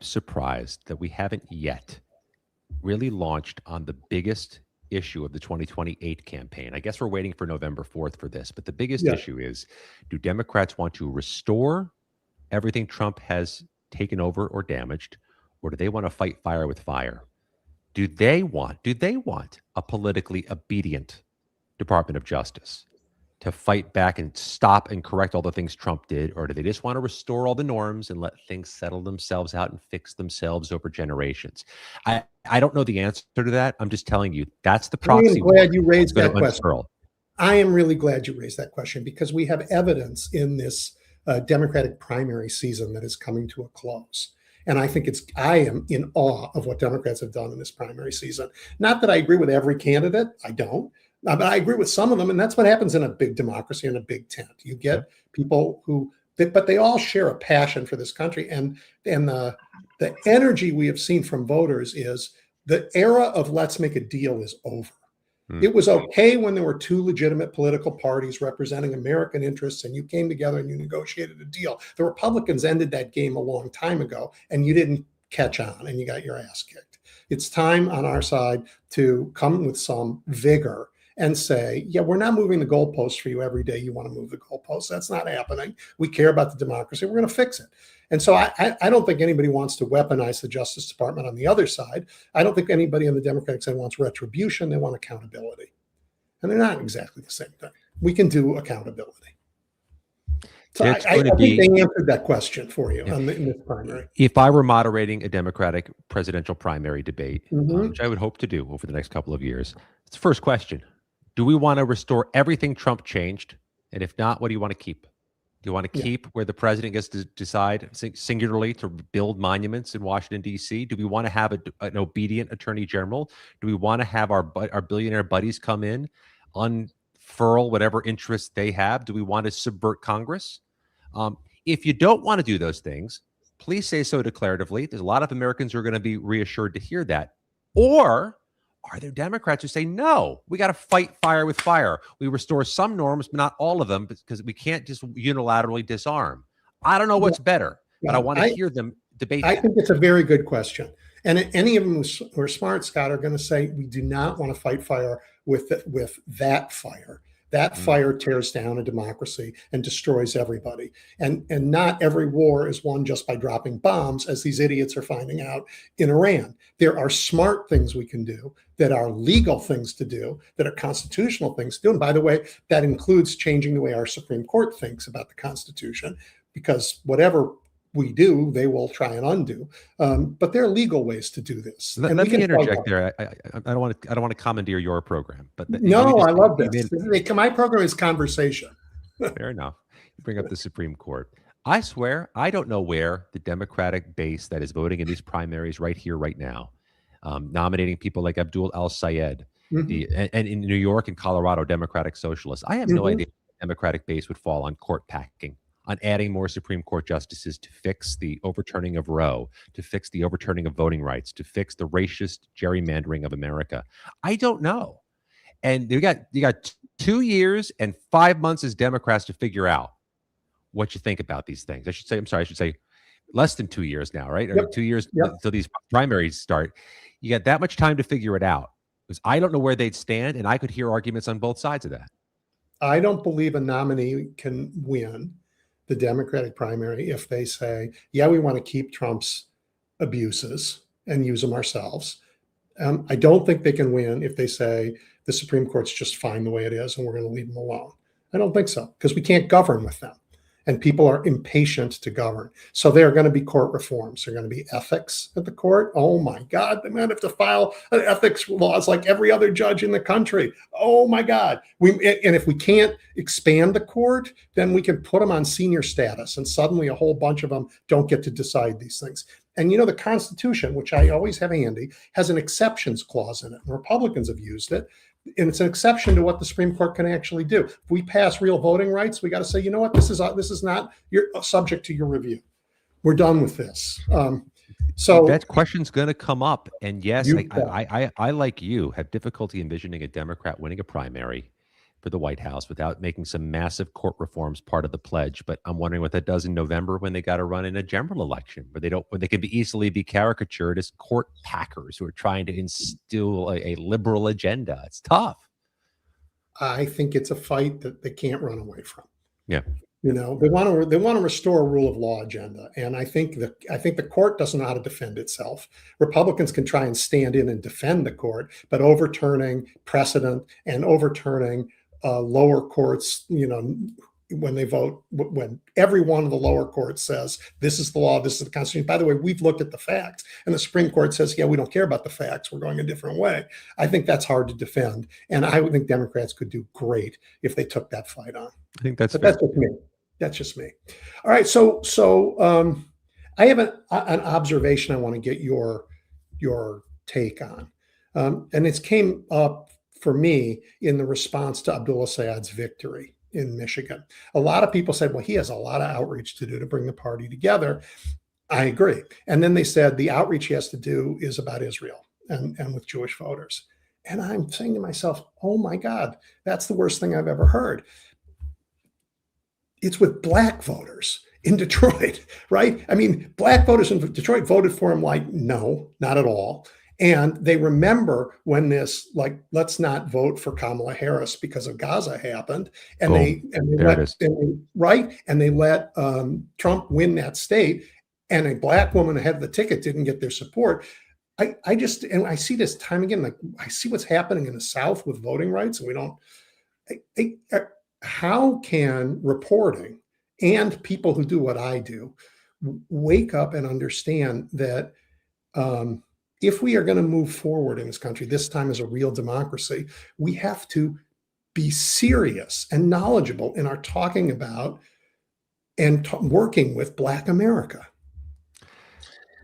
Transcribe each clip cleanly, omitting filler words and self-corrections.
surprised that we haven't yet really launched on the biggest issue of the 2028 campaign. I guess we're waiting for November 4th for this, but the biggest issue is, do Democrats want to restore everything Trump has taken over or damaged, or do they want to fight fire with fire? Do they want a politically obedient Department of Justice to fight back and stop and correct all the things Trump did? Or do they just want to restore all the norms and let things settle themselves out and fix themselves over generations? I don't know the answer to that. I'm just telling you, that's the proxy. I'm glad you raised that question. Unfurl. I am really glad you raised that question, because we have evidence in this Democratic primary season that is coming to a close. And I think I am in awe of what Democrats have done in this primary season. Not that I agree with every candidate. I don't. But I agree with some of them. And that's what happens in a big democracy, in a big tent. You get people but they all share a passion for this country. And the energy we have seen from voters is the era of let's make a deal is over. It was okay when there were two legitimate political parties representing American interests and you came together and you negotiated a deal. The Republicans ended that game a long time ago and you didn't catch on and you got your ass kicked. It's time on our side to come with some vigor and say, yeah, we're not moving the goalposts for you every day you want to move the goalposts. That's not happening. We care about the democracy. We're going to fix it. And so I don't think anybody wants to weaponize the Justice Department on the other side. I don't think anybody on the Democratic side wants retribution. They want accountability. And they're not exactly the same thing. We can do accountability. So I think they answered that question for you in this primary. If I were moderating a Democratic presidential primary debate, which I would hope to do over the next couple of years, it's the first question. Do we want to restore everything Trump changed? And if not, what do you want to keep? Do you want to keep where the president gets to decide singularly to build monuments in Washington, D.C.? Do we want to have an obedient attorney general? Do we want to have our billionaire buddies come in, unfurl whatever interests they have? Do we want to subvert Congress? If you don't want to do those things, please say so declaratively. There's a lot of Americans who are going to be reassured to hear that. Or are there Democrats who say, no, we got to fight fire with fire? We restore some norms, but not all of them, because we can't just unilaterally disarm. I don't know what's better, but I want to hear them debate that. I think it's a very good question. And any of them who are smart, Scott, are going to say, we do not want to fight fire with that fire. That fire tears down a democracy and destroys everybody. And not every war is won just by dropping bombs, as these idiots are finding out in Iran. There are smart things we can do, that are legal things to do, that are constitutional things to do. And by the way, that includes changing the way our Supreme Court thinks about the Constitution, because whatever we do, they will try and undo. But there are legal ways to do this. Let me interject there. I don't want to commandeer your program, but no, I love this. My program is conversation. Fair enough. You bring up the Supreme Court. I swear, I don't know where the Democratic base that is voting in these primaries right here, right now, nominating people like Abdul al-Sayed, and in New York and Colorado, Democratic Socialists. I have no idea the Democratic base would fall on court packing, on adding more Supreme Court justices to fix the overturning of Roe, to fix the overturning of voting rights, to fix the racist gerrymandering of America. I don't know. And you got 2 years and 5 months as Democrats to figure out what you think about these things. I should say less than 2 years now, right? Or 2 years until these primaries start. You got that much time to figure it out. Because I don't know where they'd stand, and I could hear arguments on both sides of that. I don't believe a nominee can win the Democratic primary if they say, yeah, we want to keep Trump's abuses and use them ourselves. I don't think they can win if they say the Supreme Court's just fine the way it is and we're going to leave them alone. I don't think so, because we can't govern with them. And people are impatient to govern. So there are going to be court reforms. There are going to be ethics at the court. Oh my God, they might have to file ethics laws like every other judge in the country. Oh my God. And if we can't expand the court, then we can put them on senior status. And suddenly a whole bunch of them don't get to decide these things. And the Constitution, which I always have handy, has an exceptions clause in it. And Republicans have used it. And it's an exception to what the Supreme Court can actually do. If we pass real voting rights, we got to say, you know what, this is not subject to your review. We're done with this. So that question's going to come up. And yes, I like you have difficulty envisioning a Democrat winning a primary, for the White House without making some massive court reforms part of the pledge. But I'm wondering what that does in November when they got to run in a general election where they can easily be caricatured as court packers who are trying to instill a liberal agenda. It's tough. I think it's a fight that they can't run away from. Yeah. They want to restore a rule of law agenda, and I think the court doesn't know how to defend itself. Republicans can try and stand in and defend the court, but overturning precedent and overturning lower courts, when they vote, when every one of the lower courts says this is the law, this is the Constitution. By the way, we've looked at the facts, and the Supreme Court says, yeah, we don't care about the facts. We're going a different way. I think that's hard to defend, and I would think Democrats could do great if they took that fight on. I think that's just me. That's just me. All right. So I have an observation I want to get your take on. And it came up for me in the response to Abdul Sayed's victory in Michigan. A lot of people said, well, he has a lot of outreach to do to bring the party together. I agree. And then they said the outreach he has to do is about Israel and with Jewish voters. And I'm saying to myself, oh my God, that's the worst thing I've ever heard. It's with black voters in Detroit, right? I mean, black voters in Detroit voted for him like, no, not at all. And they remember when this, like, let's not vote for Kamala Harris because of Gaza happened. And they let Trump win that state. And a black woman ahead of the ticket didn't get their support. I see this time again, like I see what's happening in the South with voting rights, and we don't, how can reporting and people who do what I do wake up and understand that if we are going to move forward in this country, this time as a real democracy, we have to be serious and knowledgeable in our talking about and working with Black America.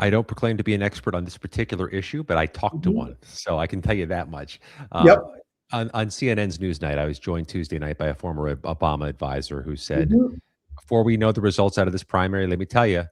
I don't proclaim to be an expert on this particular issue, but I talked to one, so I can tell you that much. Yep. On CNN's Newsnight, I was joined Tuesday night by a former Obama advisor who said, before we know the results out of this primary, let me tell you,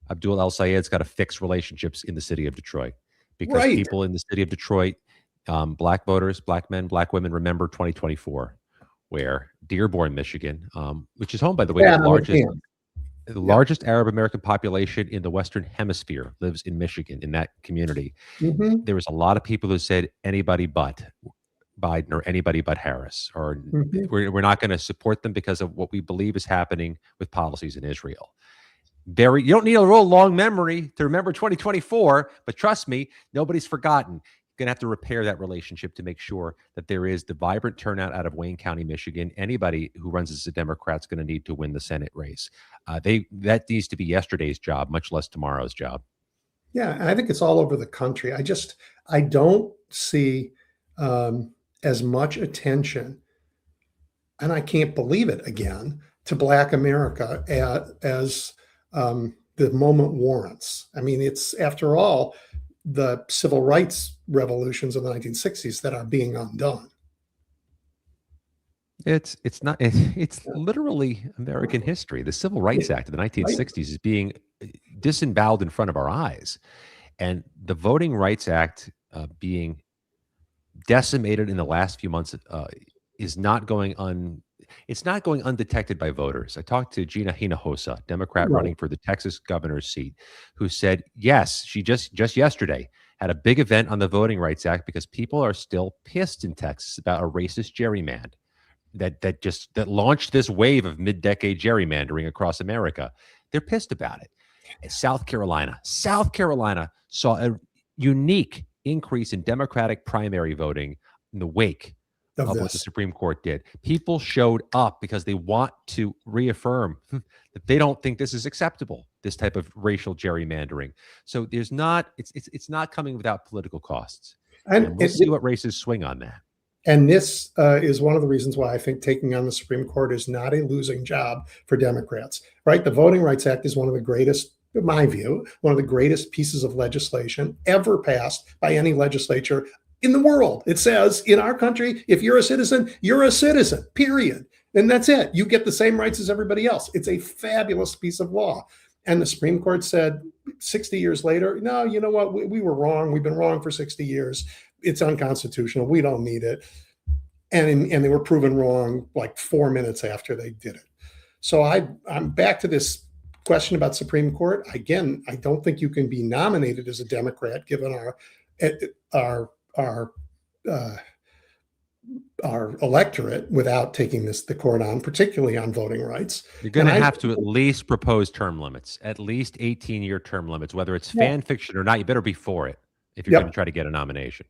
Abdul El-Sayed's got to fix relationships in the city of Detroit. Because people in the city of Detroit, black voters, black men, black women, remember 2024, where Dearborn, Michigan, which is home, by the way, the largest Arab American population in the Western Hemisphere lives in Michigan, in that community. There was a lot of people who said anybody but Biden or anybody but Harris, or we're not going to support them because of what we believe is happening with policies in Israel. You don't need a real long memory to remember 2024, but trust me, nobody's forgotten. You're going to have to repair that relationship to make sure that there is the vibrant turnout out of Wayne County, Michigan. Anybody who runs as a Democrat is going to need to win the Senate race. That needs to be yesterday's job, much less tomorrow's job. Yeah, and I think it's all over the country. I don't see as much attention, and I can't believe it again, to Black America as the moment warrants. I mean, it's, after all, the civil rights revolutions of the 1960s that are being undone. It's literally American history. The Civil Rights Act of the 1960s is being disemboweled in front of our eyes, and the Voting Rights Act being decimated in the last few months is not going undetected by voters. I talked to Gina Hinojosa, Democrat running for the Texas governor's seat, who said, yes, she just yesterday had a big event on the Voting Rights Act because people are still pissed in Texas about a racist gerrymander that launched this wave of mid-decade gerrymandering across America. They're pissed about it. South Carolina saw a unique increase in Democratic primary voting in the wake of what the Supreme Court did. People showed up because they want to reaffirm that they don't think this is acceptable, this type of racial gerrymandering. So it's not coming without political costs. And we'll see what races swing on that. And this is one of the reasons why I think taking on the Supreme Court is not a losing job for Democrats, right? The Voting Rights Act is one of the greatest, in my view, one of the greatest pieces of legislation ever passed by any legislature in the world. It says in our country, if you're a citizen, period. And that's it. You get the same rights as everybody else. It's a fabulous piece of law. And the Supreme Court said 60 years later, no, you know what? We were wrong. We've been wrong for 60 years. It's unconstitutional. We don't need it. and they were proven wrong like 4 minutes after they did it. So I'm back to this question about Supreme Court. Again, I don't think you can be nominated as a Democrat given our electorate without taking the court on, particularly on voting rights. You're going to have to at least propose term limits, at least 18-year term limits, whether it's fan fiction or not. You better be for it if you're going to try to get a nomination.